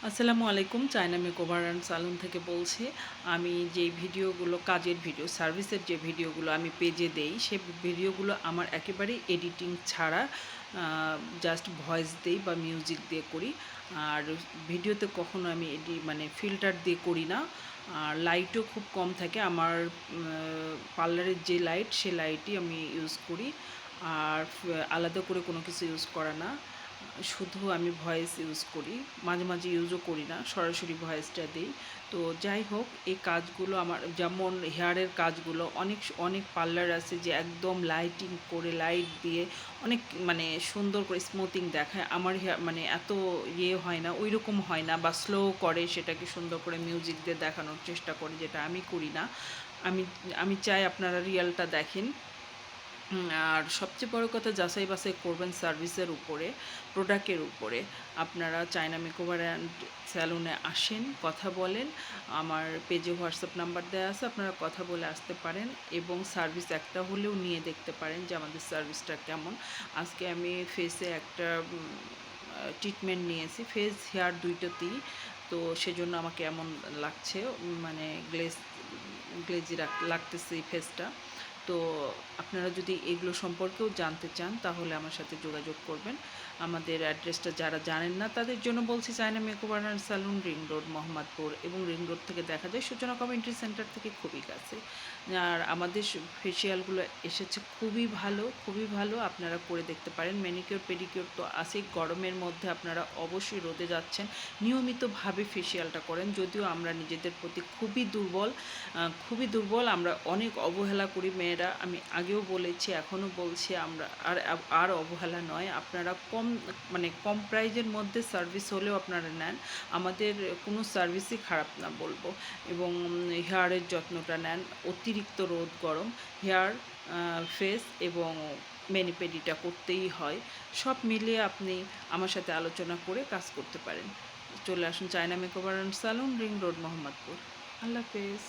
আসসালামু আলাইকুম। China makeover and সালুন থেকে বলছি। আমি যেই ভিডিওগুলো কাজের ভিডিও, সার্ভিসের যে ভিডিওগুলো আমি পেজে দেই, সে ভিডিওগুলো আমার একেবারেই এডিটিং ছাড়া জাস্ট ভয়েস দেই বা মিউজিক দিয়ে করি। আর ভিডিওতে কখনো আমি মানে ফিল্টার দিয়ে করি না। আর লাইটও খুব কম থাকে। আমার পার্লারের যে লাইট, সে লাইটই আমি ইউজ করি। আর আলাদা করে কোনো কিছু ইউজ করা না। শুধু আমি ভয়েস ইউজ করি, মাঝে মাঝে ইউজও করি না, সরাসরি ভয়েসটা দিই। তো যাই হোক, এই কাজগুলো আমার, যেমন হেয়ারের কাজগুলো, অনেক অনেক পার্লার আছে যে একদম লাইটিং করে, লাইট দিয়ে অনেক মানে সুন্দর করে স্মুথিং দেখায়। আমার হেয়ার মানে এত হয় না, ওই রকম হয় না, বা স্লো করে সেটাকে সুন্দর করে মিউজিক দিয়ে দেখানোর চেষ্টা করে, যেটা আমি করি না। আমি আমি চাই আপনারা রিয়েলটা দেখেন। আর সবচেয়ে বড় কথা, যাচাই বাছাই করবেন সার্ভিসের উপরে, প্রোডাক্টের উপরে। আপনারা চায়না মেকওভার অ্যান্ড স্যালুনে আসেন, কথা বলেন। আমার পেজে হোয়াটসঅ্যাপ নাম্বার দেওয়া আছে, আপনারা কথা বলে আসতে পারেন এবং সার্ভিস একটা হলেও নিয়ে দেখতে পারেন যে আমাদের সার্ভিসটা কেমন। আজকে আমি ফেসে একটা ট্রিটমেন্ট নিয়েছি, ফেস হেয়ার দুইটাতেই। তো সেজন্য আমাকে এমন লাগছে, মানে গ্লেজি লাগতেছে এই ফেসটা। তো আপনারা যদি এগুলো সম্পর্কেও জানতে চান, তাহলে আমার সাথে যোগাযোগ করবেন। আমাদের অ্যাড্রেসটা যারা জানেন না, তাদের জন্য বলছি, China makeover and salon, ring road, Mohammadpur. এবং রিং রোড থেকে দেখা যায় সূচনা কমিউনিটি সেন্টার থেকে খুবই কাছে। আর আমাদের ফেসিয়ালগুলো এসেছে খুবই ভালো, খুবই ভালো। আপনারা করে দেখতে পারেন। ম্যানিকিওর পেডিকিওর তো আছেই। গরমের মধ্যে আপনারা অবশ্যই রোদে যাচ্ছেন, নিয়মিতভাবে ফেসিয়ালটা করেন। যদিও আমরা নিজেদের প্রতি খুবই দুর্বল, খুবই দুর্বল। আমরা অনেক অবহেলা করি মেয়েরা। আমি আগেও বলেছি, এখনও বলছি, আমরা আর অবহেলা নয়। আপনারা মানে কম প্রাইজের মধ্যে সার্ভিস হলেও আপনারা নেন। আমাদের কোনো সার্ভিসই খারাপ না বলবো। এবং হেয়ারের যত্নটা নেন। অতিরিক্ত রোদ গরম, হেয়ার, ফেস এবং ম্যানিপেডিটা করতেই হয়। সব মিলিয়ে আপনি আমার সাথে আলোচনা করে কাজ করতে পারেন। চলে আসুন China makeover and salon, ring road, Mohammadpur. আল্লাহ হাফেজ।